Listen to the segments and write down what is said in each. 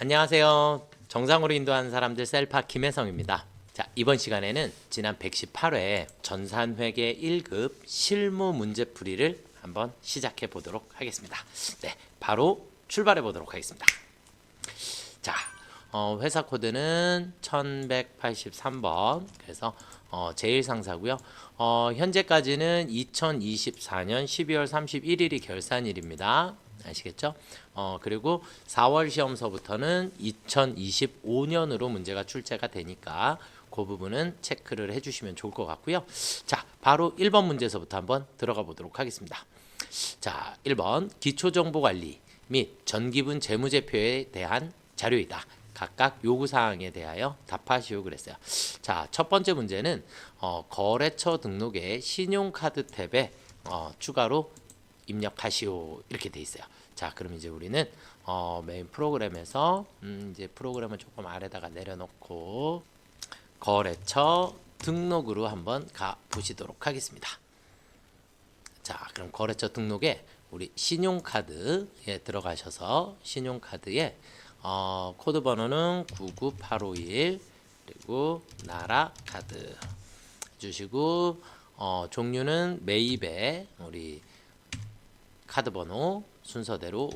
안녕하세요. 정상으로 인도하는 사람들 셀파 김혜성입니다. 자, 이번 시간에는 지난 118회 전산회계 1급 실무 문제풀이를 한번 시작해 보도록 하겠습니다. 네, 바로 출발해 보도록 하겠습니다. 자, 회사 코드는 1183번. 그래서 제일 상사고요. 현재까지는 2024년 12월 31일이 결산일입니다. 아시겠죠? 그리고 4월 시험서부터는 2025년으로 문제가 출제가 되니까 그 부분은 체크를 해주시면 좋을 것 같고요. 자, 바로 1번 문제서부터 한번 들어가 보도록 하겠습니다. 자, 1번 기초정보관리 및 전기분 재무제표에 대한 자료이다. 각각 요구사항에 대하여 답하시오 그랬어요. 자, 첫 번째 문제는 거래처 등록에 신용카드 탭에 추가로 입력하시오 이렇게 돼 있어요. 자, 그럼 이제 우리는 메인 프로그램에서 이제 프로그램을 조금 아래다가 내려놓고 거래처 등록으로 한번 가 보시도록 하겠습니다. 자, 그럼 거래처 등록에 우리 신용카드에 들어가셔서 신용카드에 코드 번호는 99851 그리고 나라 카드 주시고 종류는 매입에 우리 카드 번호 순서대로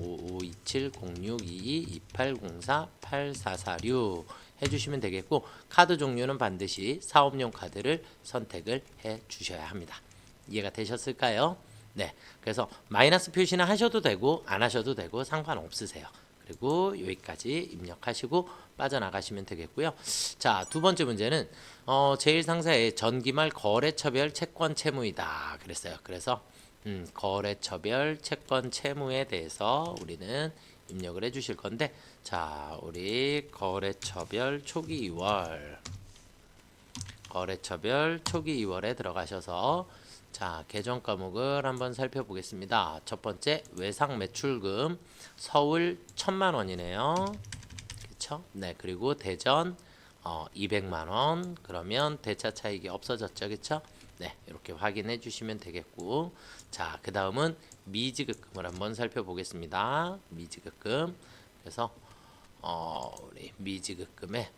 5527062228048446 해주시면 되겠고 카드 종류는 반드시 사업용 카드를 선택을 해 주셔야 합니다. 이해가 되셨을까요? 네, 그래서 마이너스 표시는 하셔도 되고 안 하셔도 되고 상관없으세요. 그리고 여기까지 입력하시고 빠져나가시면 되겠고요. 자, 두 번째 문제는 제1상사의 전기말 거래처별 채권 채무이다 그랬어요. 그래서 거래처별 채권 채무에 대해서 우리는 입력을 해 주실 건데, 자, 우리 거래처별 초기 2월 거래처별 초기 2월에 들어가셔서 자, 계정 과목을 한번 살펴보겠습니다. 첫 번째 외상 매출금 서울 1000만 원이네요. 그렇죠? 네, 그리고 대전 200만 원. 그러면 대차 차익이 없어졌죠. 그렇죠? 네, 이렇게 확인해 주시면 되겠고. 자, 그다음은 미지급금을 한번 살펴보겠습니다. 미지급금. 그래서 우리 미지급금에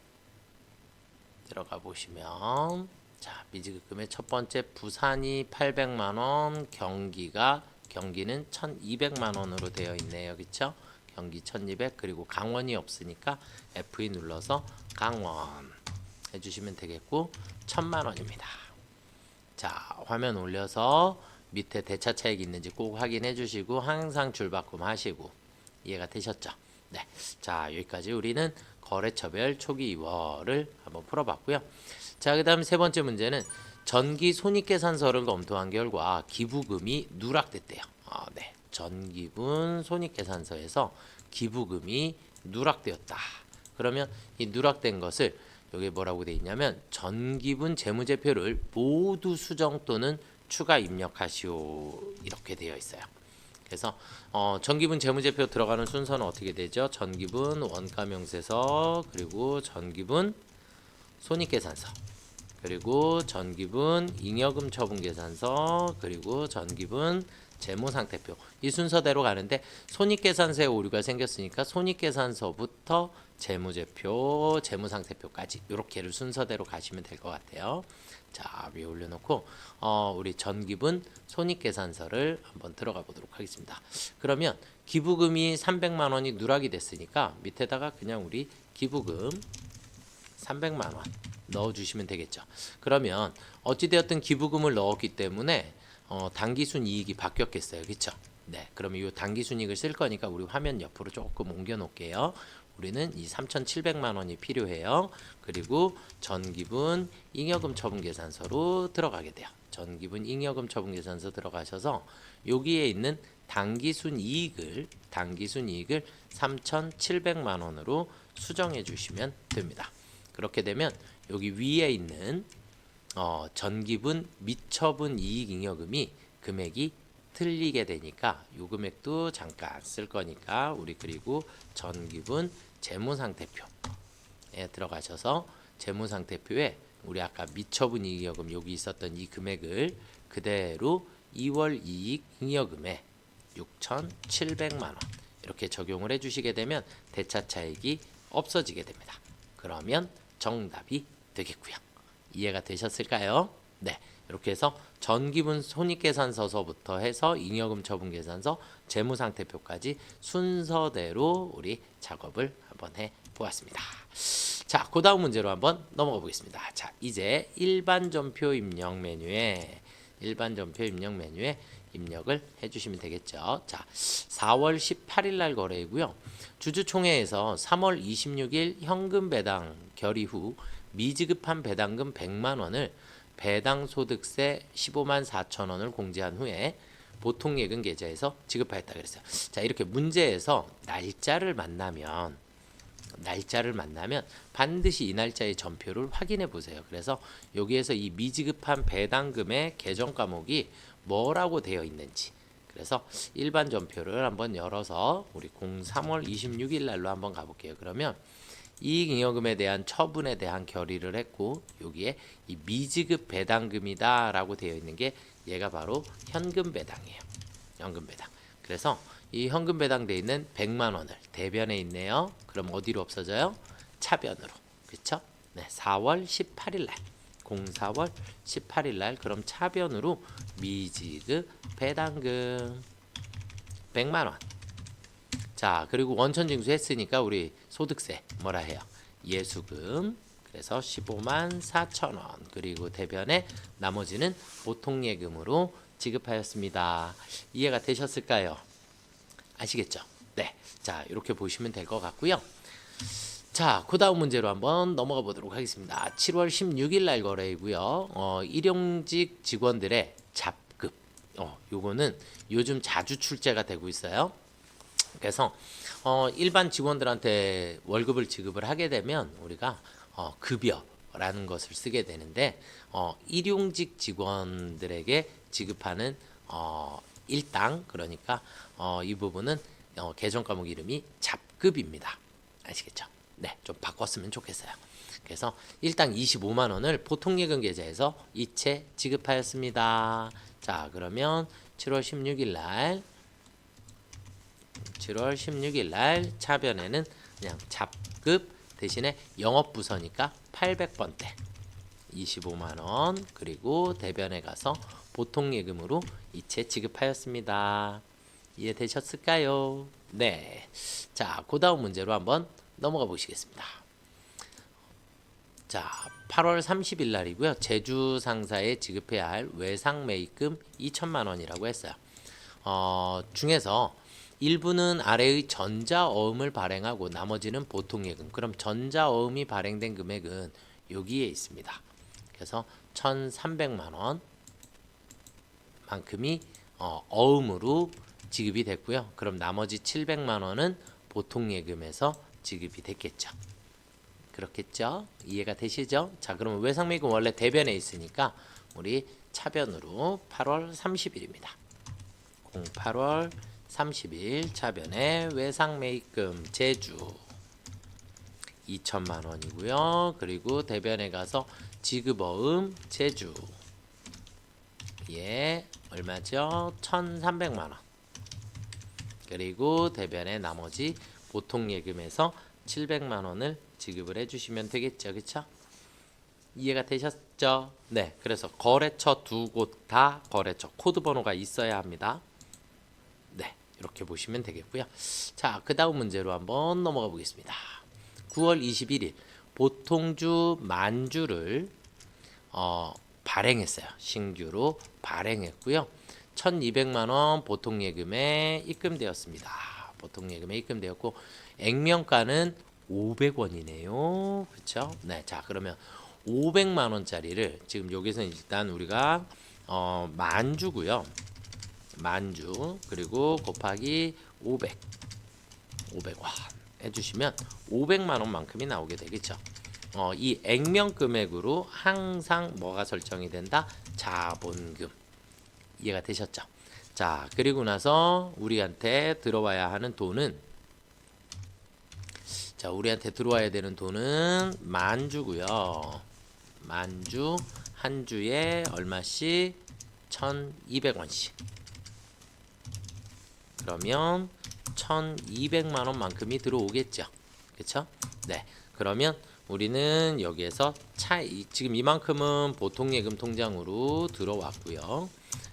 들어가 보시면 자, 미지급금의 첫 번째 부산이 800만 원, 경기는 1200만 원으로 되어 있네요. 그렇죠? 경기 1200 그리고 강원이 없으니까 F2 눌러서 강원 해 주시면 되겠고 1000만 원입니다. 자, 화면 올려서 밑에 대차 차익이 있는지 꼭 확인해 주시고 항상 줄바꿈 하시고 이해가 되셨죠? 네. 자, 여기까지 우리는 거래처별 초기 2월을 한번 풀어봤고요. 자, 그 다음 세 번째 문제는 전기 손익계산서를 검토한 결과 기부금이 누락됐대요. 네. 전기분 손익계산서에서 기부금이 누락되었다. 그러면 이 누락된 것을 여기 뭐라고 되어 있냐면 전기분 재무제표를 모두 수정 또는 추가 입력하시오 이렇게 되어 있어요. 그래서 전기분 재무제표 들어가는 순서는 어떻게 되죠? 전기분 원가명세서 그리고 전기분 손익계산서 그리고 전기분 잉여금 처분계산서 그리고 전기분 재무상태표 이 순서대로 가는데 손익계산서에 오류가 생겼으니까 손익계산서부터 재무제표, 재무상태표까지 이렇게를 순서대로 가시면 될 것 같아요. 자, 위에 올려놓고 우리 전기분 손익계산서를 한번 들어가 보도록 하겠습니다. 그러면 기부금이 300만 원이 누락이 됐으니까 밑에다가 그냥 우리 기부금 300만 원 넣어주시면 되겠죠. 그러면 어찌되었든 기부금을 넣었기 때문에 당기순 이익이 바뀌었겠어요. 그렇죠? 네, 그러면 이 당기순이익을 쓸 거니까 우리 화면 옆으로 조금 옮겨 놓을게요. 우리는 이 3,700만 원이 필요해요. 그리고 전기분 잉여금 처분계산서로 들어가게 돼요. 전기분 잉여금 처분계산서 들어가셔서 여기에 있는 당기순이익을 3,700만 원으로 수정해 주시면 됩니다. 그렇게 되면 여기 위에 있는 전기분 미처분 이익 잉여금이 금액이 틀리게 되니까 요 금액도 잠깐 쓸 거니까 우리 그리고 전기분 재무상태표에 들어가셔서 재무상태표에 우리 아까 미처분 이익 잉여금 여기 있었던 이 금액을 그대로 2월 이익 잉여금에 6,700만 원 이렇게 적용을 해주시게 되면 대차 차익이 없어지게 됩니다. 그러면 정답이 되겠고요. 이해가 되셨을까요? 네. 이렇게 해서 전기분 손익계산서서부터 해서 잉여금 처분계산서, 재무상태표까지 순서대로 우리 작업을 한번 해 보았습니다. 자, 그 다음 문제로 한번 넘어가 보겠습니다. 자, 이제 일반 전표 입력 메뉴에 입력을 해주시면 되겠죠. 자, 4월 18일 날 거래이고요. 주주총회에서 3월 26일 현금 배당 결의 후 미지급한 배당금 100만 원을 배당소득세 15만 4천 원을 공제한 후에 보통예금 계좌에서 지급하였다 그랬어요. 자, 이렇게 문제에서 날짜를 만나면 반드시 이 날짜의 전표를 확인해 보세요. 그래서 여기에서 이 미지급한 배당금의 계정 과목이 뭐라고 되어 있는지, 그래서 일반 전표를 한번 열어서 우리 03월 26일 날로 한번 가볼게요. 그러면 이익잉여금에 대한 처분에 대한 결의를 했고, 여기에 이 미지급 배당금이다 라고 되어 있는 게 얘가 바로 현금 배당이에요. 현금 배당. 그래서 이 현금 배당되어 있는 100만 원을 대변에 있네요. 그럼 어디로 없어져요? 차변으로. 그렇죠? 네, 4월 18일 날. 04월 18일 날 그럼 차변으로 미지급 배당금 100만 원. 자, 그리고 원천징수 했으니까 우리 소득세 뭐라 해요? 예수금. 그래서 15만 4천 원. 그리고 대변에 나머지는 보통예금으로 지급하였습니다. 이해가 되셨을까요? 아시겠죠? 네. 자, 이렇게 보시면 될 것 같고요. 자, 그 다음 문제로 한번 넘어가 보도록 하겠습니다. 7월 16일 날 거래이고요. 일용직 직원들의 잡급. 요거는 요즘 자주 출제가 되고 있어요. 그래서 일반 직원들한테 월급을 지급을 하게 되면 우리가 급여라는 것을 쓰게 되는데, 일용직 직원들에게 지급하는 일당, 그러니까 이 부분은 계정 과목 이름이 잡급입니다. 아시겠죠? 네, 좀 바꿨으면 좋겠어요. 그래서 일당 25만 원을 보통예금 계좌에서 이체 지급하였습니다. 자, 그러면 7월 16일 날 차변에는 그냥 잡급 대신에 영업부서니까 800번대 25만 원, 그리고 대변에 가서 보통예금으로 이체 지급하였습니다. 이해되셨을까요? 네. 자, 그 다음 문제로 한번 넘어가 보시겠습니다. 자, 8월 30일 날이고요. 제주 상사에 지급해야 할 외상 매입금 2천만 원이라고 했어요. 중에서 일부는 아래의 전자어음을 발행하고 나머지는 보통예금. 그럼 전자어음이 발행된 금액은 여기에 있습니다. 그래서 1,300만 원 만큼이 어음으로 지급이 됐고요. 그럼 나머지 700만 원은 보통예금에서 지급이 됐겠죠. 그렇겠죠? 이해가 되시죠? 자, 그러면 외상매입금 원래 대변에 있으니까 우리 차변으로 8월 30일입니다. 08월 30일 차변에 외상매입금 제주 2천만 원이고요. 그리고 대변에 가서 지급어음 제주 얼마죠? 1,300만 원. 그리고 대변에 나머지 보통예금에서 700만 원을 지급을 해주시면 되겠죠, 그렇죠? 이해가 되셨죠? 네, 그래서 거래처 두 곳 다 거래처 코드 번호가 있어야 합니다. 네, 이렇게 보시면 되겠고요. 자, 그 다음 문제로 한번 넘어가 보겠습니다. 9월 21일 보통주 만주를 발행했어요. 신규로 발행했고요. 1,200만 원 보통예금에 입금되었습니다. 보통예금에 입금되었고 액면가는 500원이네요. 그렇죠? 네, 자, 그러면 500만 원짜리를 지금 여기서는 일단 우리가 만주고요. 만주 그리고 곱하기 500원 해주시면 500만 원만큼이 나오게 되겠죠. 이 액면 금액으로 항상 뭐가 설정이 된다? 자본금. 이해가 되셨죠? 자, 그리고 나서 우리한테 들어와야 하는 돈은, 자, 우리한테 들어와야 되는 돈은 만주고요. 만주 한 주에 얼마씩? 1,200원씩. 그러면 1,200만 원만큼이 들어오겠죠. 그렇죠? 네. 그러면 우리는 여기에서 지금 이만큼은 보통 예금 통장으로 들어왔고요.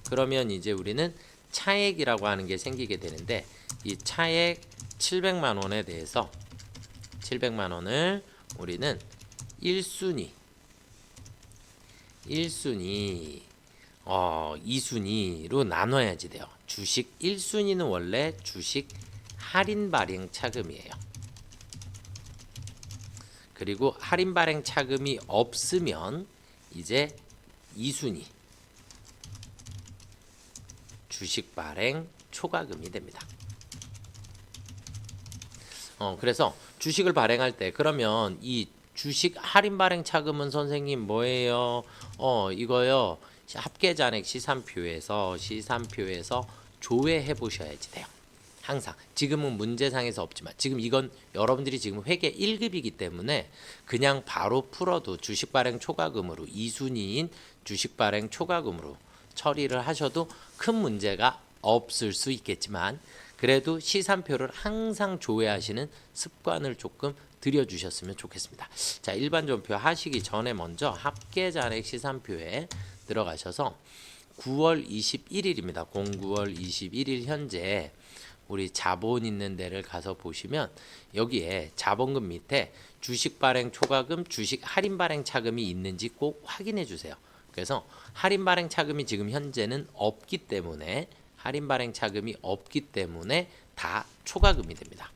그러면 이제 우리는 차액이라고 하는 게 생기게 되는데 이 차액 700만 원에 대해서 700만 원을 우리는 1순위, 2순위로 나눠야지 돼요. 주식 1순위는 원래 주식 할인 발행 차금이에요. 그리고 할인 발행 차금이 없으면 이제 2순위 주식 발행 초과금이 됩니다. 그래서 주식을 발행할 때 그러면 이 주식 할인 발행 차금은 선생님 뭐예요? 이거요. 합계 잔액 시산표에서 조회해 보셔야지 돼요. 항상 지금은 문제상에서 없지만 지금 이건 여러분들이 지금 회계 1급이기 때문에 그냥 바로 풀어도 주식 발행 초과금으로 2순위인 주식 발행 초과금으로 처리를 하셔도 큰 문제가 없을 수 있겠지만 그래도 시산표를 항상 조회하시는 습관을 조금 들여주셨으면 좋겠습니다. 자, 일반 전표 하시기 전에 먼저 합계 잔액 시산표에 들어가셔서 9월 21일입니다. 09월 21일 현재 우리 자본 있는 데를 가서 보시면 여기에 자본금 밑에 주식 발행 초과금, 주식 할인 발행 차금이 있는지 꼭 확인해 주세요. 그래서 할인 발행 차금이 지금 현재는 없기 때문에 다 초과금이 됩니다.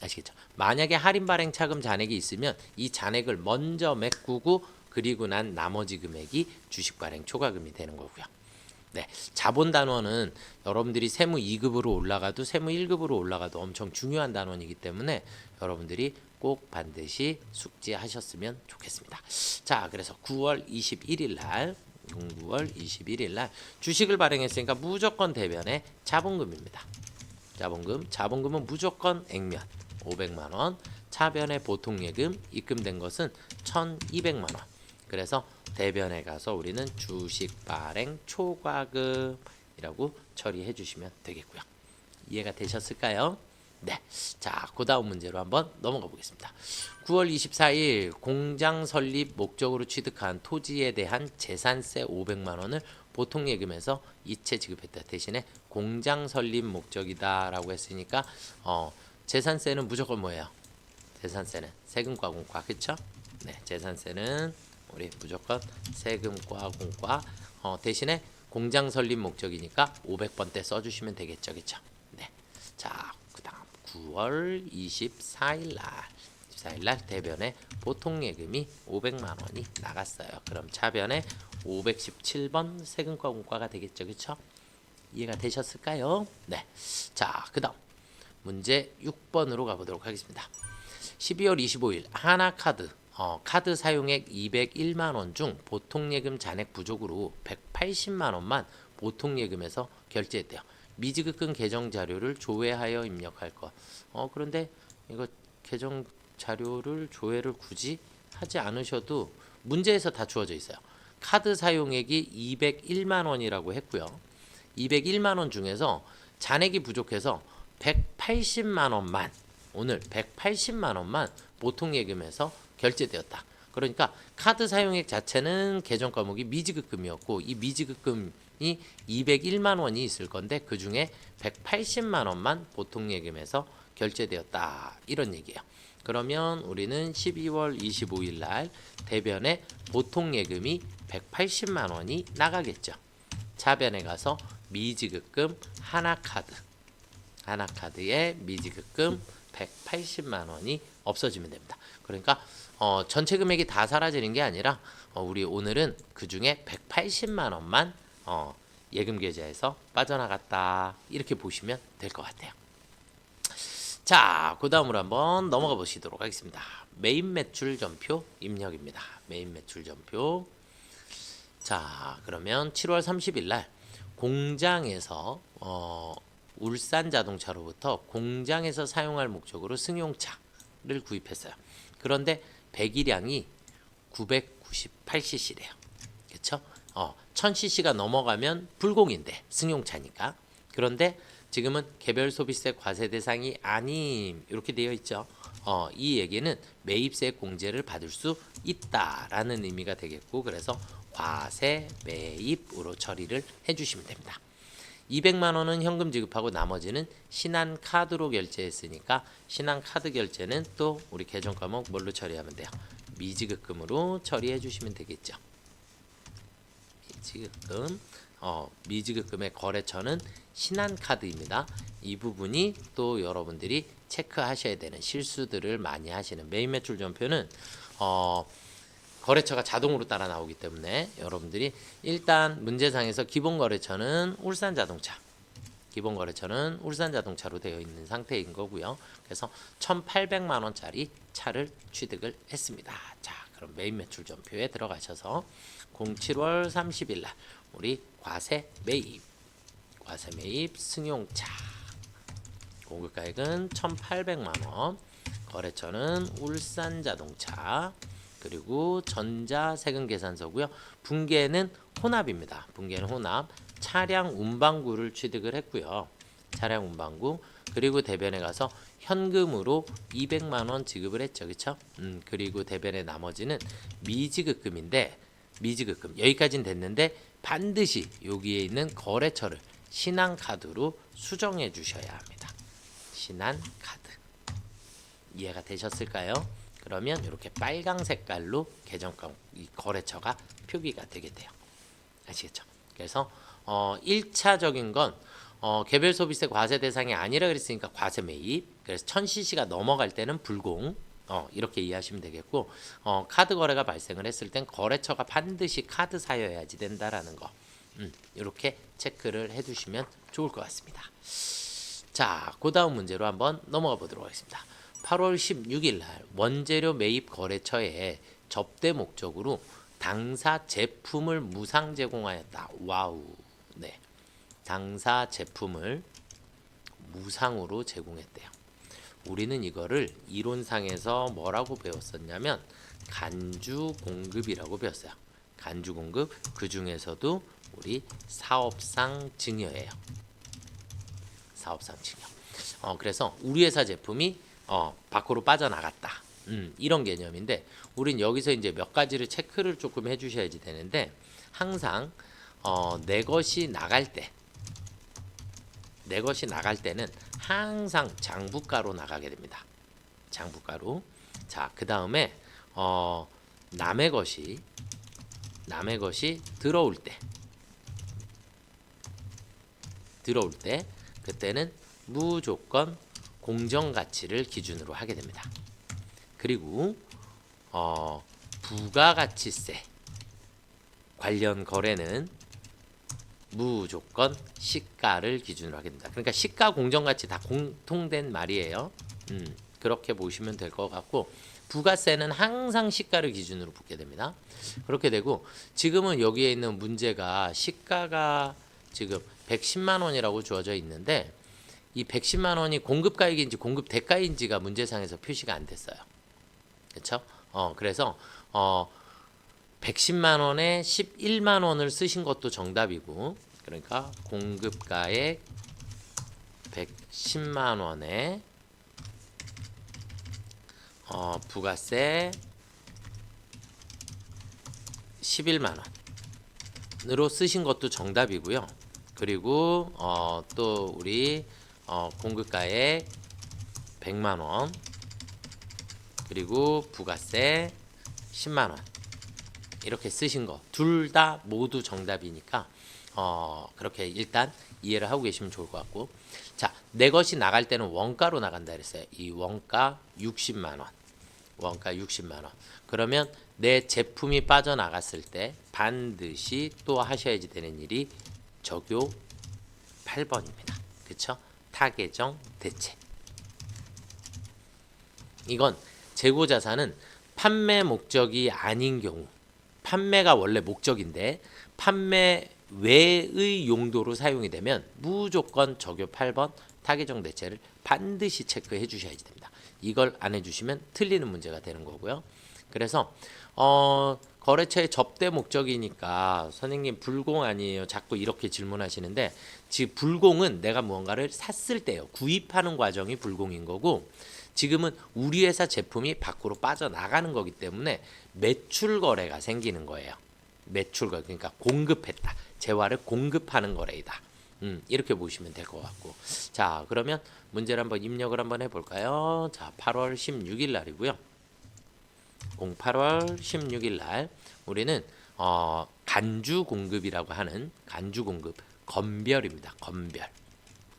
아시겠죠? 만약에 할인 발행 차금 잔액이 있으면 이 잔액을 먼저 메꾸고 그리고 난 나머지 금액이 주식 발행 초과금이 되는 거고요. 네, 자본 단원은 여러분들이 세무 2급으로 올라가도 세무 1급으로 올라가도 엄청 중요한 단원이기 때문에 여러분들이 꼭 반드시 숙지하셨으면 좋겠습니다. 자, 그래서 9월 21일 날 주식을 발행했으니까 무조건 대변에 자본금입니다. 자본금은 무조건 액면 500만 원, 차변에 보통 예금 입금된 것은 1,200만 원. 그래서 대변에 가서 우리는 주식 발행 초과금이라고 처리해 주시면 되겠고요. 이해가 되셨을까요? 네. 자, 그 다음 문제로 한번 넘어가 보겠습니다. 9월 24일 공장 설립 목적으로 취득한 토지에 대한 재산세 500만 원을 보통 예금에서 이체 지급했다. 대신에 공장 설립 목적이다라고 했으니까 재산세는 무조건 뭐예요? 재산세는 세금과 공과, 그렇죠? 네, 재산세는 우리 무조건 세금과 공과. 대신에 공장 설립 목적이니까 500번대 써주시면 되겠죠, 그렇죠? 네. 자, 그다음 9월 24일 날 대변에 보통 예금이 500만 원이 나갔어요. 그럼 차변에 517번 세금과 공과가 되겠죠, 그렇죠? 이해가 되셨을까요? 네. 자, 그다음 문제 6번으로 가보도록 하겠습니다. 12월 25일 하나카드 카드 사용액 201만 원 중 보통 예금 잔액 부족으로 180만 원만 보통 예금에서 결제했대요. 미지급금 계정 자료를 조회하여 입력할 것. 그런데 이거 계정 자료를 조회를 굳이 하지 않으셔도 문제에서 다 주어져 있어요. 카드 사용액이 201만 원이라고 했고요. 201만 원 중에서 잔액이 부족해서 180만 원만 오늘 180만 원만 보통 예금에서 결제되었다. 그러니까 카드 사용액 자체는 계정 과목이 미지급금이었고 이 미지급금이 201만 원이 있을 건데 그 중에 180만 원만 보통 예금에서 결제되었다. 이런 얘기예요. 그러면 우리는 12월 25일 날 대변에 보통 예금이 180만 원이 나가겠죠. 차변에 가서 미지급금 하나카드의 미지급금 180만 원이 없어지면 됩니다. 그러니까 전체 금액이 다 사라지는 게 아니라 우리 오늘은 그 중에 180만 원만 예금 계좌에서 빠져나갔다. 이렇게 보시면 될 것 같아요. 자, 그 다음으로 한번 넘어가 보시도록 하겠습니다. 메인 매출 전표 입력입니다. 메인 매출 전표. 자, 그러면 7월 30일 날 공장에서 울산 자동차로부터 공장에서 사용할 목적으로 승용차를 구입했어요. 그런데 배기량이 998cc래요. 그렇죠? 1000cc가 넘어가면 불공인데 승용차니까. 그런데 지금은 개별 소비세 과세 대상이 아님 이렇게 되어 있죠. 이 얘기는 매입세 공제를 받을 수 있다라는 의미가 되겠고, 그래서 과세 매입으로 처리를 해주시면 됩니다. 200만 원은 현금 지급하고 나머지는 신한카드로 결제했으니까 신한카드 결제는 또 우리 계정 과목 뭘로 처리하면 돼요? 미지급금으로 처리해 주시면 되겠죠. 미지급금. 미지급금의 거래처는 신한카드입니다. 이 부분이 또 여러분들이 체크하셔야 되는 실수들을 많이 하시는 매입 매출 전표는 거래처가 자동으로 따라 나오기 때문에 여러분들이 일단 문제상에서 기본 거래처는 울산자동차, 기본 거래처는 울산자동차로 되어 있는 상태인 거고요. 그래서 1,800만 원짜리 차를 취득을 했습니다. 자, 그럼 매입 매출 전표에 들어가셔서 07월 30일 날 우리 과세 매입 승용차 공급가액은 1,800만 원, 거래처는 울산자동차, 그리고 전자세금계산서고요. 분계는 혼합입니다. 분계는 혼합. 차량 운반구를 취득을 했고요. 차량 운반구. 그리고 대변에 가서 현금으로 200만 원 지급을 했죠. 그렇죠? 그리고 대변의 나머지는 미지급금인데 미지급금 여기까지는 됐는데 반드시 여기에 있는 거래처를 신한카드로 수정해 주셔야 합니다. 신한카드. 이해가 되셨을까요? 그러면 이렇게 빨강 색깔로 계정과 거래처가 표기가 되게 돼요. 아시겠죠? 그래서 1차적인 건 개별 소비세 과세 대상이 아니라 그랬으니까 과세 매입. 그래서 1000cc가 넘어갈 때는 불공. 이렇게 이해하시면 되겠고, 카드 거래가 발생을 했을 땐 거래처가 반드시 카드사여야지 된다라는 거. 이렇게 체크를 해두시면 좋을 것 같습니다. 자, 그 다음 문제로 한번 넘어가 보도록 하겠습니다. 8월 16일 날 원재료 매입 거래처에 접대 목적으로 당사 제품을 무상 제공하였다. 와우. 네. 당사 제품을 무상으로 제공했대요. 우리는 이거를 이론상에서 뭐라고 배웠었냐면 간주 공급이라고 배웠어요. 간주 공급. 그 중에서도 우리 사업상 증여예요. 사업상 증여. 그래서 우리 회사 제품이 밖으로 빠져나갔다. 이런 개념인데 우린 여기서 이제 몇 가지를 체크를 조금 해주셔야지 되는데, 항상 내 것이 나갈 때는 항상 장부가로 나가게 됩니다. 장부가로. 자, 그 다음에 남의 것이 들어올 때 그때는 무조건 공정가치를 기준으로 하게 됩니다. 그리고 부가가치세 관련 거래는 무조건 시가를 기준으로 하게 됩니다. 그러니까 시가 공정가치 다 공통된 말이에요. 그렇게 보시면 될 것 같고, 부가세는 항상 시가를 기준으로 붙게 됩니다. 그렇게 되고, 지금은 여기에 있는 문제가 시가가 지금 110만 원이라고 주어져 있는데 이 110만 원이 공급가액인지 공급 대가인지가 문제상에서 표시가 안 됐어요. 그렇죠? 그래서 110만 원에 11만 원을 쓰신 것도 정답이고, 그러니까 공급가액 110만 원에 부가세 11만 원으로 쓰신 것도 정답이고요. 그리고 또 우리 공급가액 100만 원 그리고 부가세 10만 원 이렇게 쓰신 거 둘 다 모두 정답이니까 그렇게 일단 이해를 하고 계시면 좋을 것 같고, 자, 내 것이 나갈 때는 원가로 나간다 그랬어요. 이 원가 60만 원. 원가 60만 원. 그러면 내 제품이 빠져나갔을 때 반드시 또 하셔야지 되는 일이 적요 8번입니다. 그쵸? 타계정 대체. 이건 재고자산은 판매 목적이 아닌 경우, 판매가 원래 목적인데 판매 외의 용도로 사용이 되면 무조건 적요 8번 타계정 대체를 반드시 체크해 주셔야지 됩니다. 이걸 안 해주시면 틀리는 문제가 되는 거고요. 그래서 거래처의 접대 목적이니까 선생님 불공 아니에요? 자꾸 이렇게 질문하시는데, 지금 불공은 내가 무언가를 샀을 때요. 구입하는 과정이 불공인 거고, 지금은 우리 회사 제품이 밖으로 빠져나가는 거기 때문에 매출 거래가 생기는 거예요. 매출 거래, 그러니까 공급했다. 재화를 공급하는 거래이다. 이렇게 보시면 될 것 같고. 자, 그러면 문제를 한번 입력을 한번 해볼까요? 자, 8월 16일 날이고요. 8월 16일 날 우리는 간주 공급이라고 하는 간주 공급 건별입니다. 건별.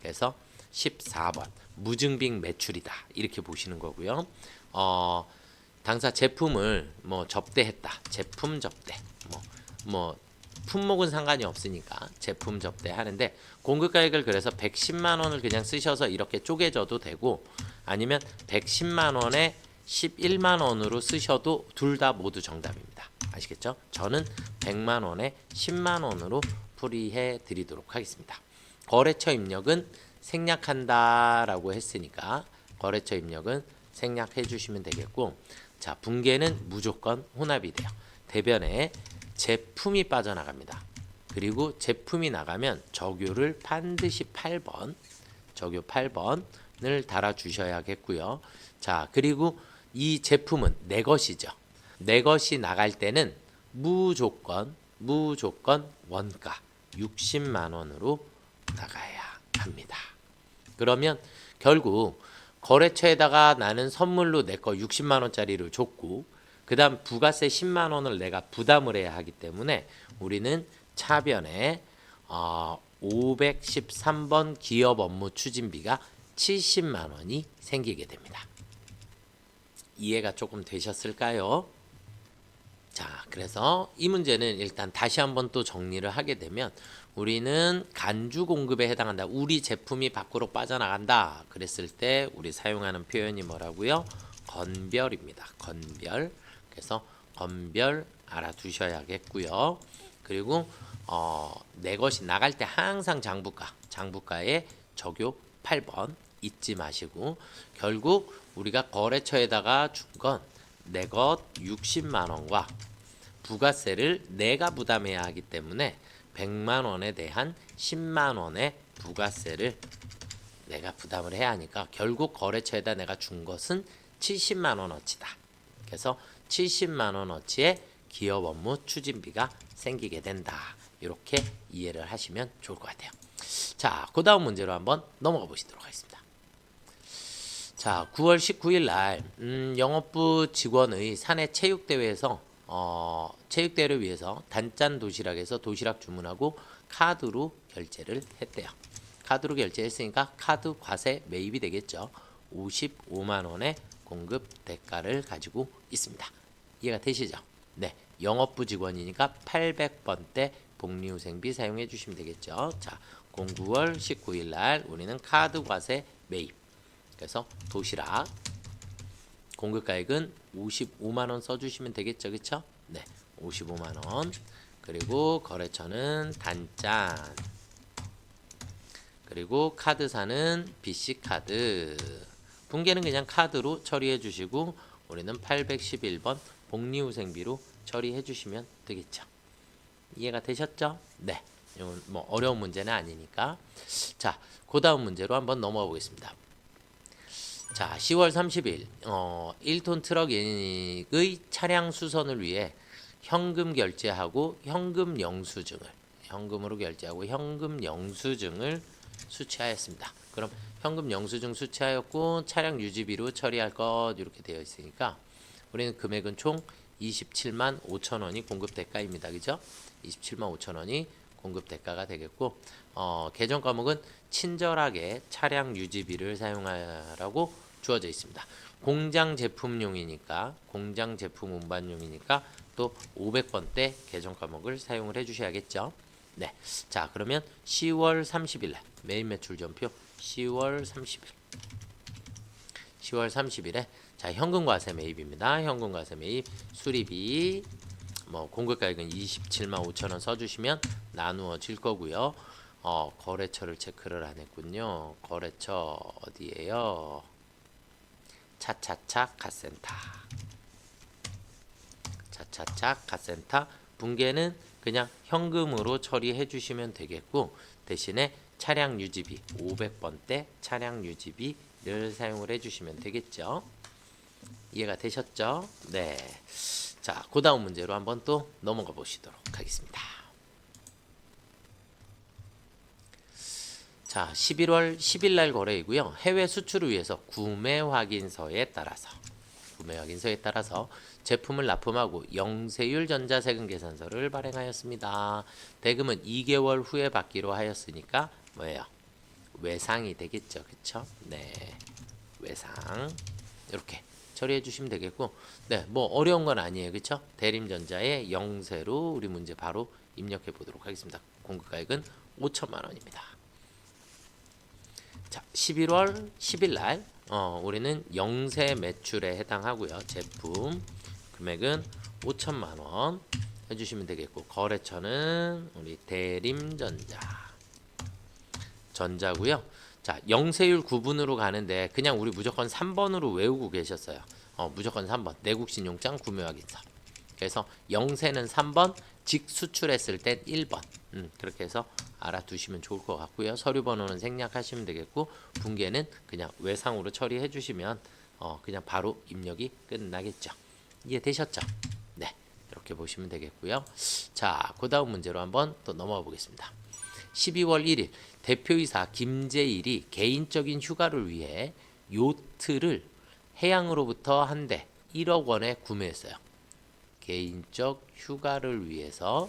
그래서 14번 무증빙 매출이다. 이렇게 보시는 거고요. 당사 제품을 뭐 접대했다. 제품 접대. 뭐 품목은 상관이 없으니까 제품 접대하는데 공급가액을 그래서 110만 원을 그냥 쓰셔서 이렇게 쪼개져도 되고 아니면 110만 원에 11만 원으로 쓰셔도 둘 다 모두 정답입니다. 아시겠죠? 저는 100만 원에 10만 원으로 풀이해 드리도록 하겠습니다. 거래처 입력은 생략한다라고 했으니까 거래처 입력은 생략해 주시면 되겠고, 자, 붕괴는 무조건 혼합이 돼요. 대변에 제품이 빠져나갑니다. 그리고 제품이 나가면 적요를 반드시 8번, 적요 8번을 달아 주셔야겠고요. 자, 그리고 이 제품은 내 것이죠. 내 것이 나갈 때는 무조건 원가 60만 원으로 나가야 합니다. 그러면 결국 거래처에다가 나는 선물로 내 거 60만 원짜리를 줬고 그 다음 부가세 10만 원을 내가 부담을 해야 하기 때문에 우리는 차변에 513번 기업 업무 추진비가 70만 원이 생기게 됩니다. 이해가 조금 되셨을까요? 자, 그래서 이 문제는 일단 다시 한번 또 정리를 하게 되면 우리는 간주 공급에 해당한다. 우리 제품이 밖으로 빠져나간다. 그랬을 때 우리 사용하는 표현이 뭐라고요? 건별입니다. 건별. 그래서 건별 알아두셔야겠고요. 그리고 내 것이 나갈 때 항상 장부가에 적요 8번 잊지 마시고 결국 우리가 거래처에다가 준 건 내 것 60만 원과 부가세를 내가 부담해야 하기 때문에 100만 원에 대한 10만 원의 부가세를 내가 부담을 해야 하니까 결국 거래처에다 내가 준 것은 70만 원어치다. 그래서 70만 원어치의 기업 업무 추진비가 생기게 된다. 이렇게 이해를 하시면 좋을 것 같아요. 자, 그 다음 문제로 한번 넘어가 보시도록 하겠습니다. 자, 9월 19일 날 영업부 직원의 사내 체육대회에서 체육대회를 위해서 단짠 도시락에서 도시락 주문하고 카드로 결제를 했대요. 카드로 결제했으니까 카드 과세 매입이 되겠죠. 55만 원의 공급 대가를 가지고 있습니다. 이해가 되시죠? 네, 영업부 직원이니까 800번대 복리후생비 사용해 주시면 되겠죠. 자, 9월 19일 날 우리는 카드 과세 매입. 그래서 도시락 공급가액은 55만 원 써주시면 되겠죠, 그렇죠? 네, 55만 원. 그리고 거래처는 단짠. 그리고 카드사는 BC 카드. 붕괴는 그냥 카드로 처리해 주시고 우리는 811번 복리후생비로 처리해 주시면 되겠죠. 이해가 되셨죠? 네. 이건 뭐 어려운 문제는 아니니까. 자, 그 다음 문제로 한번 넘어가 보겠습니다. 자, 10월 30일 1톤 트럭의 차량 수선을 위해 현금 결제하고 현금 현금으로 결제하고 현금 영수증을 수취하였습니다. 그럼 현금 영수증 수취하였고 차량 유지비로 처리할 것 이렇게 되어 있으니까 우리는 금액은 총 27만 5천 원이 공급 대가입니다. 그죠? 27만 5천 원이 공급 대가가 되겠고 계정 과목은 친절하게 차량 유지비를 사용하라고 주어져 있습니다. 공장 제품용이니까 공장 제품 운반용이니까 또 500번대 계정 과목을 사용을 해 주셔야겠죠. 네. 자, 그러면 10월 30일 날 매입 매출 전표 10월 30일에 자, 현금 과세 매입입니다. 현금 과세 매입 수리비 공급가액은 27만 5천 원 써주시면 나누어질 거고요. 거래처를 체크를 안 했군요. 거래처 어디예요? 차차차 갓센터. 차차차 갓센터. 붕괴는 그냥 현금으로 처리해 주시면 되겠고 대신에 차량 유지비 500번대 차량 유지비 사용을 해주시면 되겠죠. 이해가 되셨죠? 네. 자, 그 다음 문제로 한번 또 넘어가 보시도록 하겠습니다. 자, 11월 10일 날 거래이고요. 해외 수출을 위해서 구매 확인서에 따라서 제품을 납품하고 영세율 전자세금 계산서를 발행하였습니다. 대금은 2개월 후에 받기로 하였으니까 뭐예요? 외상이 되겠죠. 그쵸? 네. 외상. 이렇게 처리해 주시면 되겠고, 네, 뭐 어려운 건 아니에요. 그쵸? 대림전자의 영세로 우리 문제 바로 입력해 보도록 하겠습니다. 공급가액은 5천만 원입니다. 자, 11월 10일 날 우리는 영세 매출에 해당하고요. 제품 금액은 5천만 원 해주시면 되겠고, 거래처는 우리 대림전자고요. 자, 영세율 구분으로 가는데 그냥 우리 무조건 3번으로 외우고 계셨어요. 무조건 3번 내국신용장 구매확인서. 그래서 영세는 3번, 직수출했을 땐 1번. 그렇게 해서 알아두시면 좋을 것 같고요. 서류 번호는 생략하시면 되겠고, 분계는 그냥 외상으로 처리해 주시면 그냥 바로 입력이 끝나겠죠. 이해되셨죠? 네, 이렇게 보시면 되겠고요. 자, 그 다음 문제로 한번 또 넘어가 보겠습니다. 12월 1일 대표이사 김재일이 개인적인 휴가를 위해 요트를 해양으로부터 한 대 1억 원에 구매했어요. 개인적 휴가를 위해서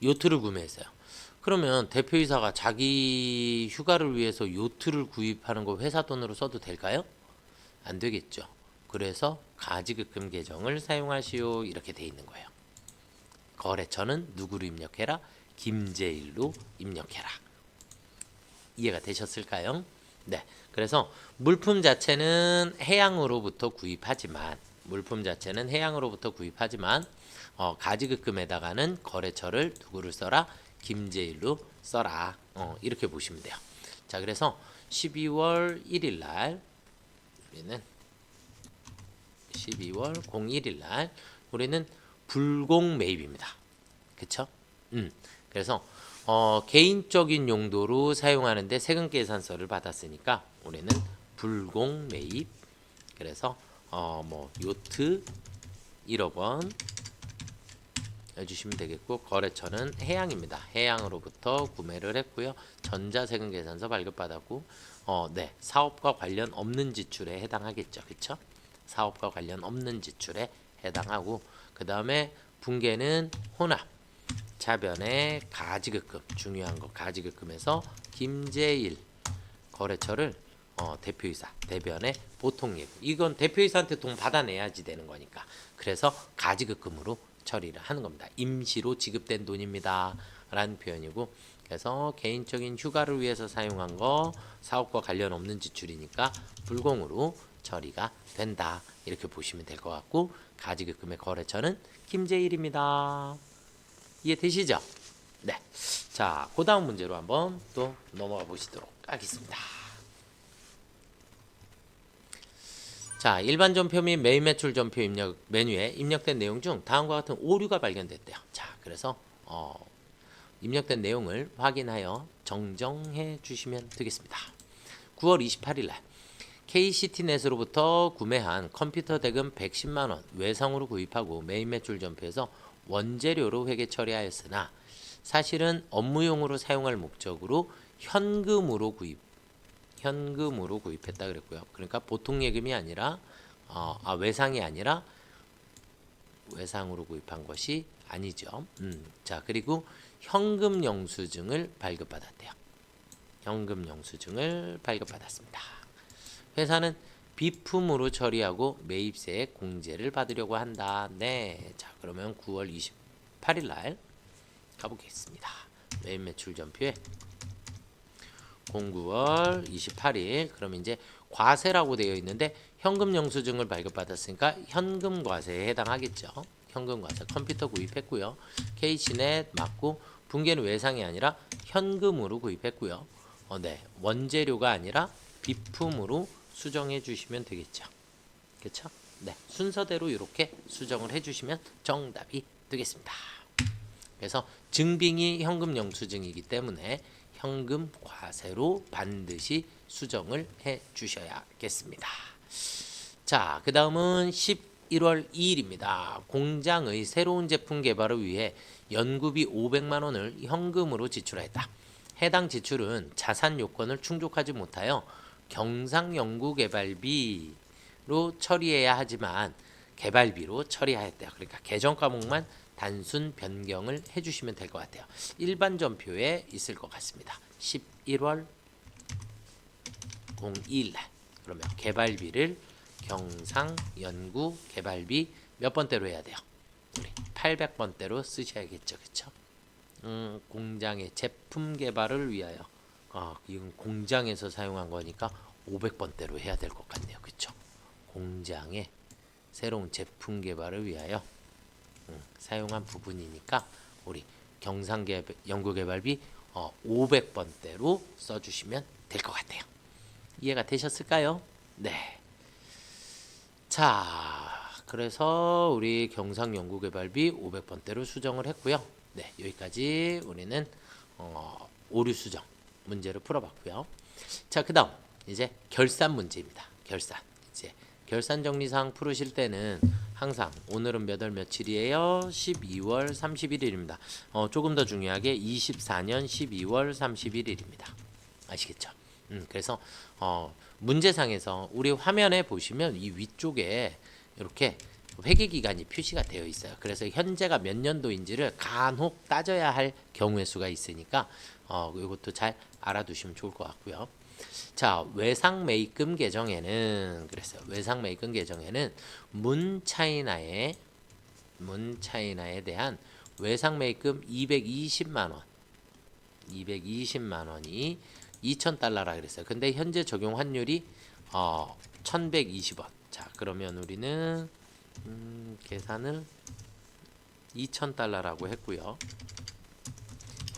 요트를 구매했어요. 그러면 대표이사가 자기 휴가를 위해서 요트를 구입하는 거 회사 돈으로 써도 될까요? 안 되겠죠. 그래서 가지급금 계정을 사용하시오 이렇게 돼 있는 거예요. 거래처는 누구로 입력해라? 김재일로 입력해라. 이해가 되셨을까요? 네. 그래서 물품 자체는 해양으로부터 구입하지만 가지급금에다가는 거래처를 누구를 써라? 김재일로 써라. 이렇게 보시면 돼요. 자, 그래서 12월 1일 날 우리는 12월 01일 날 우리는 불공 매입입니다. 그쵸? 그래서 개인적인 용도로 사용하는데 세금 계산서를 받았으니까 우리는 불공 매입. 그래서 뭐 요트 1억 원 해주시면 되겠고, 거래처는 해양입니다. 해양으로부터 구매를 했고요. 전자세금 계산서 발급받았고, 네, 사업과 관련 없는 지출에 해당하겠죠. 그쵸? 사업과 관련 없는 지출에 해당하고, 그 다음에 분계는 혼합, 차변의 가지급금, 중요한 거 가지급금에서 김재일 거래처를 대표이사, 대변의 보통예금. 이건 대표이사한테 돈 받아내야지 되는 거니까. 그래서 가지급금으로 처리를 하는 겁니다. 임시로 지급된 돈입니다. 라는 표현이고, 그래서 개인적인 휴가를 위해서 사용한 거 사업과 관련 없는 지출이니까 불공으로 처리가 된다. 이렇게 보시면 될 것 같고, 가지급금의 거래처는 김재일입니다. 이해되시죠? 네. 자, 그 다음 문제로 한번 또 넘어가 보시도록 하겠습니다. 자, 일반 전표 및 매입 매출 전표 입력 메뉴에 입력된 내용 중 다음과 같은 오류가 발견됐대요. 자, 그래서 입력된 내용을 확인하여 정정해 주시면 되겠습니다. 9월 28일 날 KCT넷으로부터 구매한 컴퓨터 대금 110만 원 외상으로 구입하고 매입 매출 전표에서 원재료로 회계 처리하였으나 사실은 업무용으로 사용할 목적으로 현금으로 구입했다 그랬고요. 그러니까 보통 예금이 아니라 외상이 아니라 외상으로 구입한 것이 아니죠. 자, 그리고 현금 영수증을 발급받았대요. 현금 영수증을 발급받았습니다. 회사는 비품으로 처리하고 매입세에 공제를 받으려고 한다. 네. 자, 그러면 9월 28일 날 가보겠습니다. 매입 매출 전표에 09월 28일 그럼 이제 과세라고 되어 있는데 현금 영수증을 발급받았으니까 현금 과세에 해당하겠죠. 현금 과세 컴퓨터 구입했고요. KC넷 맞고 분계는 외상이 아니라 현금으로 구입했고요. 네. 원재료가 아니라 비품으로 수정해 주시면 되겠죠. 그렇죠? 네. 순서대로 이렇게 수정을 해 주시면 정답이 되겠습니다. 그래서 증빙이 현금 영수증이기 때문에 현금 과세로 반드시 수정을 해 주셔야겠습니다. 자, 그 다음은 11월 2일입니다. 공장의 새로운 제품 개발을 위해 연구비 500만 원을 현금으로 지출하였다. 해당 지출은 자산 요건을 충족하지 못하여 경상연구개발비로 처리해야 하지만 개발비로 처리하였대요. 그러니까 계정 과목만 단순 변경을 해주시면 될 것 같아요. 일반 전표에 있을 것 같습니다. 11월 02일 날 그러면 개발비를 경상연구개발비 몇 번대로 해야 돼요? 우리 800번대로 쓰셔야겠죠. 그쵸? 공장의 제품 개발을 위하여 이건 공장에서 사용한 거니까 500번대로 해야 될 것 같네요. 그쵸? 공장의 새로운 제품 개발을 위하여 사용한 부분이니까 우리 경상연구개발비 500번대로 써주시면 될 것 같아요. 이해가 되셨을까요? 네. 자, 그래서 우리 경상연구개발비 500번대로 수정을 했고요. 네, 여기까지 우리는 오류 수정 문제를 풀어봤고요. 자, 그 다음 이제 결산 문제입니다. 결산. 이제 결산 정리사항 풀으실 때는 항상 오늘은 몇 월 며칠이에요? 12월 31일입니다. 조금 더 중요하게 24년 12월 31일입니다. 아시겠죠? 그래서 문제상에서 우리 화면에 보시면 이 위쪽에 이렇게 회계기간이 표시가 되어 있어요. 그래서 현재가 몇 년도인지를 간혹 따져야 할 경우의 수가 있으니까 이것도 잘 알아두시면 좋을 것 같고요. 자, 외상매입금 계정에는 그랬어요. 외상매입금 계정에는 문차이나에 대한 외상매입금 220만 원이 2,000달러라 그랬어요. 근데 현재 적용 환율이 1,120원. 자, 그러면 우리는 계산을 2,000달러라고 했고요.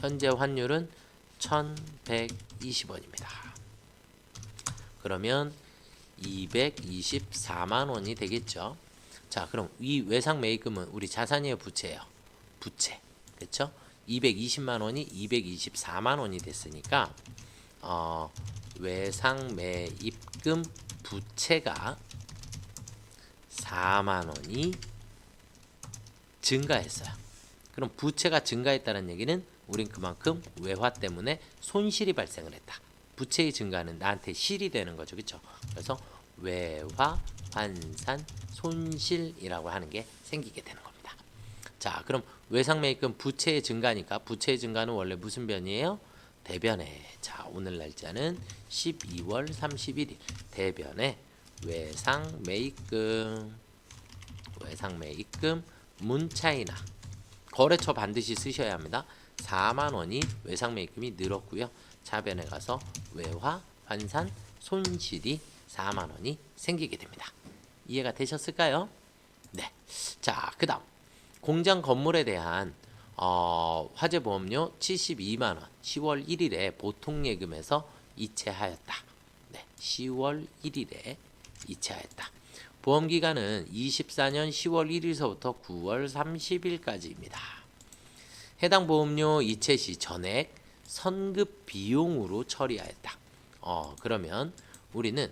현재 환율은 1,120원입니다. 그러면 224만 원이 되겠죠. 자, 그럼 이 외상 매입금은 우리 자산이에요, 부채예요? 부채. 그렇죠? 220만 원이 224만 원이 됐으니까 외상 매입금 부채가 4만 원이 증가했어요. 그럼 부채가 증가했다는 얘기는 우린 그만큼 외화 때문에 손실이 발생을 했다. 부채의 증가는 나한테 실이 되는 거죠. 그렇죠? 그래서 외화 환산 손실이라고 하는 게 생기게 되는 겁니다. 자, 그럼 외상매입금 부채의 증가니까 부채의 증가는 원래 무슨 변이에요? 대변에. 자, 오늘 날짜는 12월 31일. 대변에 외상매입금 문차이나 거래처 반드시 쓰셔야 합니다. 4만 원이 외상매입금이 늘었고요. 자변에 가서 외화 환산 손실이 4만 원이 생기게 됩니다. 이해가 되셨을까요? 네. 자, 그 다음 공장 건물에 대한 화재보험료 72만 원 10월 1일에 보통예금에서 이체하였다. 네, 10월 1일에 이체하였다. 보험기간은 24년 10월 1일서부터 9월 30일까지입니다. 해당 보험료 이체 시 전액 선급 비용으로 처리하였다. 그러면 우리는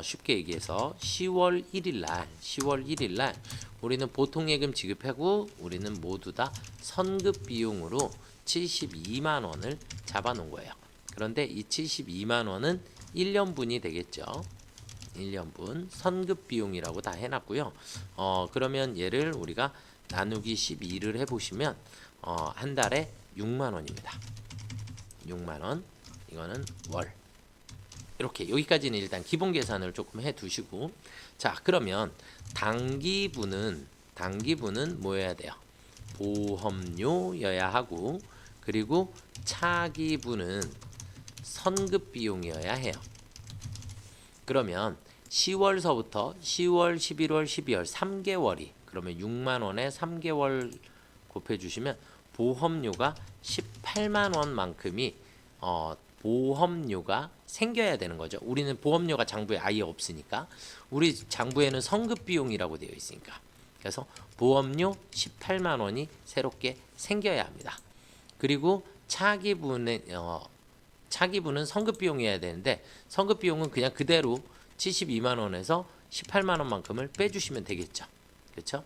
쉽게 얘기해서 10월 1일 날 우리는 보통예금 지급하고 우리는 모두 다 선급 비용으로 72만 원을 잡아 놓은 거예요. 그런데 이 72만 원은 1년분이 되겠죠. 1년분 선급 비용이라고 다 해놨고요. 그러면 얘를 우리가 나누기 12를 해보시면 한 달에 6만 원입니다. 6만 원. 이거는 월. 이렇게 여기까지는 일단 기본 계산을 조금 해두시고, 자, 그러면 단기분은 뭐여야 돼요? 보험료여야 하고, 그리고 차기분은 선급 비용이어야 해요. 그러면 10월서부터 10월, 11월, 12월 3개월이 그러면 6만 원에 3개월 곱해주시면 보험료가 18만 원만큼이 보험료가 생겨야 되는 거죠. 우리는 보험료가 장부에 아예 없으니까 우리 장부에는 선급 비용이라고 되어 있으니까 그래서 보험료 18만 원이 새롭게 생겨야 합니다. 그리고 차기분의 차기분은 선급 비용이어야 되는데 선급 비용은 그냥 그대로 72만 원에서 18만 원만큼을 빼주시면 되겠죠. 그렇죠?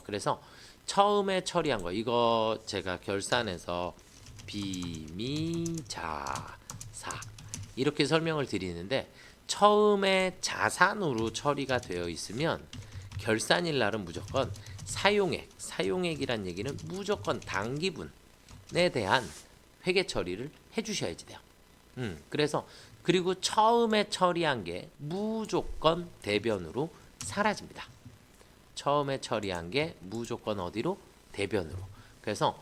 그래서 처음에 처리한 거 이거 제가 결산해서 비미자사 이렇게 설명을 드리는데 처음에 자산으로 처리가 되어 있으면 결산일 날은 무조건 사용액이란 얘기는 무조건 당기분에 대한 회계 처리를 해주셔야지 돼요. 그래서 그리고 처음에 처리한 게 무조건 대변으로 사라집니다. 처음에 처리한 게 무조건 어디로? 대변으로. 그래서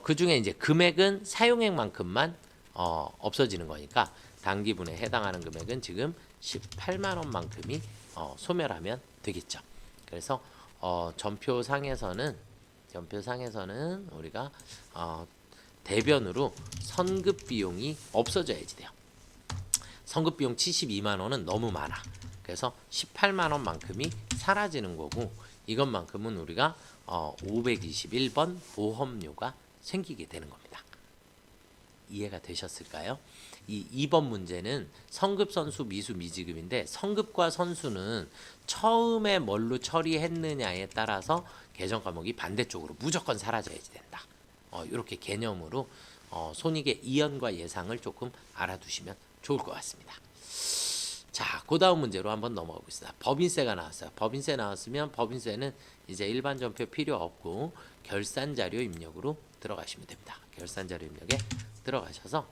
그 중에 이제 금액은 사용액만큼만 없어지는 거니까 당기분에 해당하는 금액은 지금 18만 원만큼이 소멸하면 되겠죠. 그래서 전표상에서는 우리가 대변으로 선급 비용이 없어져야지 돼요. 선급 비용 72만 원은 너무 많아. 그래서 18만 원만큼이 사라지는 거고 이것만큼은 우리가 521번 보험료가 생기게 되는 겁니다. 이해가 되셨을까요? 이 2번 문제는 성급 선수 미수 미지급인데 성급과 선수는 처음에 뭘로 처리했느냐에 따라서 계정 과목이 반대쪽으로 무조건 사라져야지 된다. 이렇게 개념으로 손익의 이연과 예상을 조금 알아두시면 좋을 것 같습니다. 자, 그 다음 문제로 한번 넘어가 보겠습니다. 법인세가 나왔어요. 법인세 나왔으면 법인세는 이제 일반 전표 필요 없고 결산 자료 입력으로 들어가시면 됩니다. 결산 자료 입력에 들어가셔서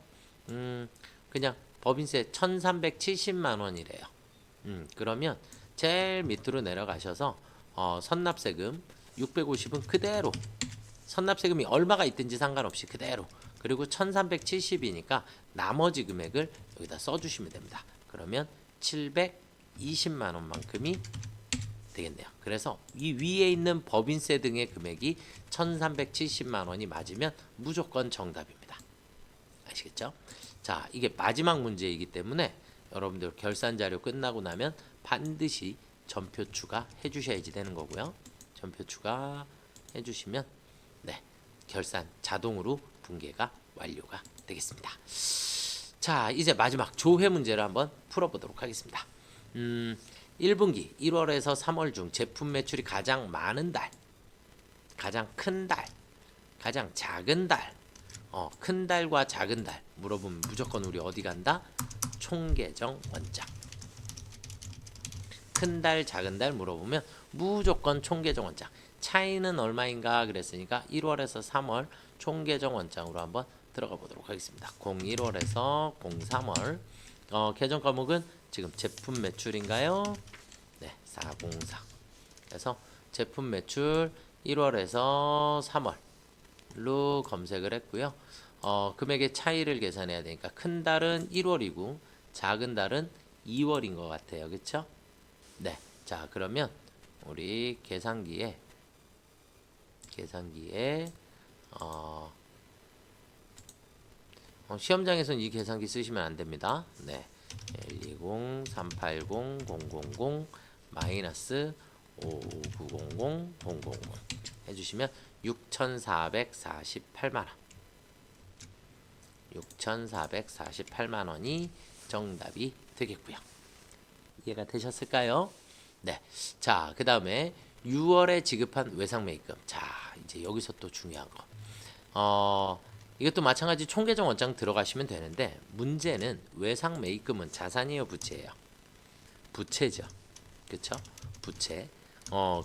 그냥 법인세 1,370만 원이래요. 그러면 제일 밑으로 내려가셔서 선납세금 650은 그대로 선납세금이 얼마가 있든지 상관없이 그대로 그리고 1,370이니까 나머지 금액을 여기다 써주시면 됩니다. 그러면 720만 원만큼이 되겠네요. 그래서 이 위에 있는 법인세 등의 금액이 1,370만 원이 맞으면 무조건 정답입니다. 아시겠죠? 자, 이게 마지막 문제이기 때문에 여러분들 결산 자료 끝나고 나면 반드시 전표 추가해 주셔야지 되는 거고요. 전표 추가해 주시면 네, 결산 자동으로 분계가 완료가 되겠습니다. 자, 이제 마지막 조회 문제를 한번 풀어보도록 하겠습니다. 1분기 1월에서 3월 중 제품 매출이 가장 많은 달, 가장 큰 달, 가장 작은 달, 큰 달과 작은 달 물어보면 무조건 우리 어디 간다? 총계정 원장. 큰 달, 작은 달 물어보면 무조건 총계정 원장. 차이는 얼마인가 그랬으니까 1월에서 3월 총계정 원장으로 한번 들어가 보도록 하겠습니다. 01월에서 03월 계정 과목은 지금 제품 매출인가요? 네, 404. 그래서 제품 매출 1월에서 3월로 검색을 했고요. 금액의 차이를 계산해야 되니까 큰 달은 1월이고 작은 달은 2월인 것 같아요. 그렇죠? 네. 자, 그러면 우리 계산기에 시험장에서는 이 계산기 쓰시면 안 됩니다. 네. 120 380 000 마이너스 5900 000 해주시면 6,448만 원. 6,448만 원이 정답이 되겠고요. 이해가 되셨을까요? 네. 자, 그 다음에 6월에 지급한 외상매입금. 자, 이제 여기서 또 중요한 거. 이것도 마찬가지 총계정 원장 들어가시면 되는데 문제는 외상매입금은 자산이에요, 부채예요? 부채죠. 그렇죠? 부채.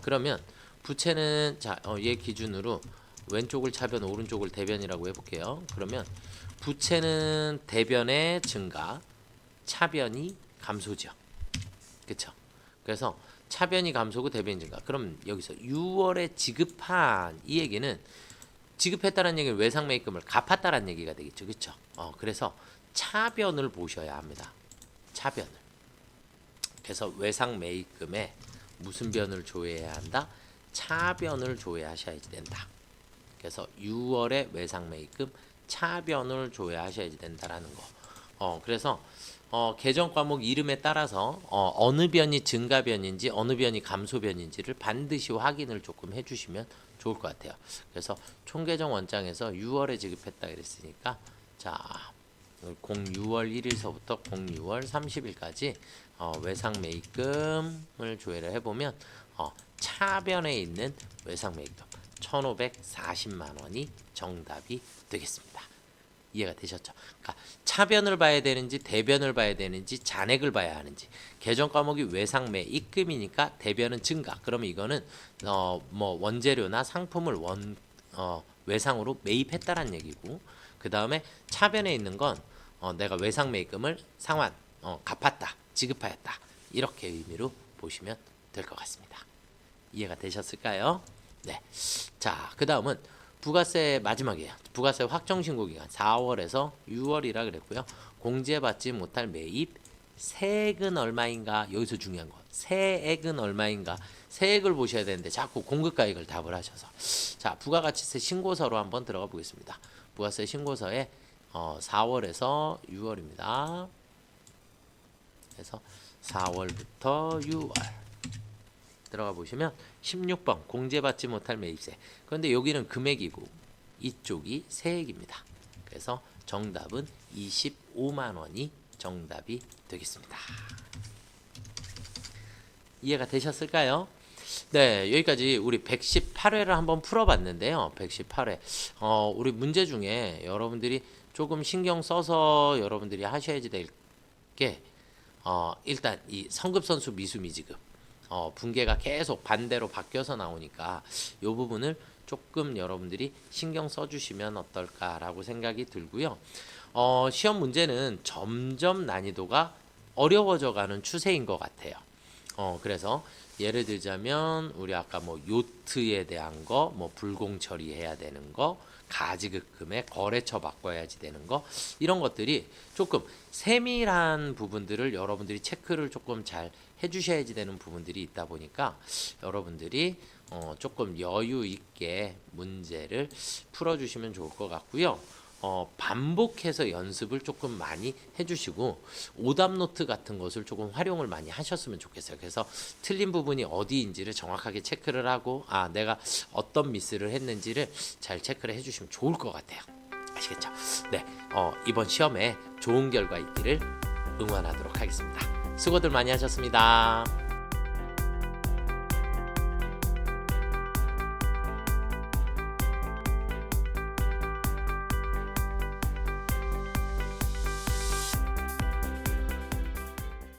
그러면 부채는 자, 얘 기준으로 왼쪽을 차변, 오른쪽을 대변이라고 해볼게요. 그러면 부채는 대변의 증가, 차변이 감소죠. 그렇죠? 그래서 차변이 감소고 대변이 증가. 그럼 여기서 6월에 지급한 이 얘기는 지급했다는 얘기는 외상매입금을 갚았다는 얘기가 되겠죠. 그렇죠? 그래서 차변을 보셔야 합니다. 차변을. 그래서 외상매입금에 무슨 변을 조회해야 한다? 차변을 조회하셔야지 된다. 그래서 6월에 외상매입금 차변을 조회하셔야지 된다라는 거. 그래서 계정 과목 이름에 따라서 어느 변이 증가변인지 어느 변이 감소변인지를 반드시 확인을 조금 해주시면 좋을 것 같아요. 그래서 총계정 원장에서 6월에 지급했다 그랬으니까 자, 공 6월 1일서부터 공 6월 30일까지 외상 매입금을 조회를 해보면 차변에 있는 외상 매입금 1,540만 원이 정답이 되겠습니다. 이해가 되셨죠? 그러니까 차변을 봐야 되는지 대변을 봐야 되는지 잔액을 봐야 하는지. 계정 과목이 외상 매입금이니까 대변은 증가. 그러면 이거는 뭐 원재료나 상품을 외상으로 매입했다라는 얘기고, 그 다음에 차변에 있는 건 내가 외상 매입금을 상환 갚았다, 지급하였다, 이렇게 의미로 보시면 될 것 같습니다. 이해가 되셨을까요? 네. 자, 그 다음은 부가세 마지막이에요. 부가세 확정신고 기간 4월에서 6월이라 그랬고요. 공제받지 못할 매입 세액은 얼마인가? 여기서 중요한 거. 세액은 얼마인가? 세액을 보셔야 되는데 자꾸 공급가액을 답을 하셔서. 자, 부가가치세 신고서로 한번 들어가 보겠습니다. 부가세 신고서에 4월에서 6월입니다. 그래서 4월부터 6월 들어가 보시면 16번 공제받지 못할 매입세. 그런데 여기는 금액이고 이쪽이 세액입니다. 그래서 정답은 25만 원이 정답이 되겠습니다. 이해가 되셨을까요? 네, 여기까지 우리 118회를 한번 풀어봤는데요. 118회. 우리 문제 중에 여러분들이 조금 신경 써서 여러분들이 하셔야지 될 게, 일단 이 성급선수 미수미지급. 분계가 계속 반대로 바뀌어서 나오니까 이 부분을 조금 여러분들이 신경 써주시면 어떨까라고 생각이 들고요. 시험 문제는 점점 난이도가 어려워져가는 추세인 것 같아요. 그래서 예를 들자면 우리 아까 뭐 요트에 대한 거, 뭐 불공 처리해야 되는 거, 가지급금에 거래처 바꿔야지 되는 거, 이런 것들이 조금 세밀한 부분들을 여러분들이 체크를 조금 잘 해주셔야지 되는 부분들이 있다 보니까 여러분들이 조금 여유 있게 문제를 풀어주시면 좋을 것 같고요. 반복해서 연습을 조금 많이 해주시고 오답 노트 같은 것을 조금 활용을 많이 하셨으면 좋겠어요. 그래서 틀린 부분이 어디인지를 정확하게 체크를 하고 내가 어떤 미스를 했는지를 잘 체크를 해주시면 좋을 것 같아요. 아시겠죠? 네, 이번 시험에 좋은 결과 있기를 응원하도록 하겠습니다. 수고들 많이 하셨습니다.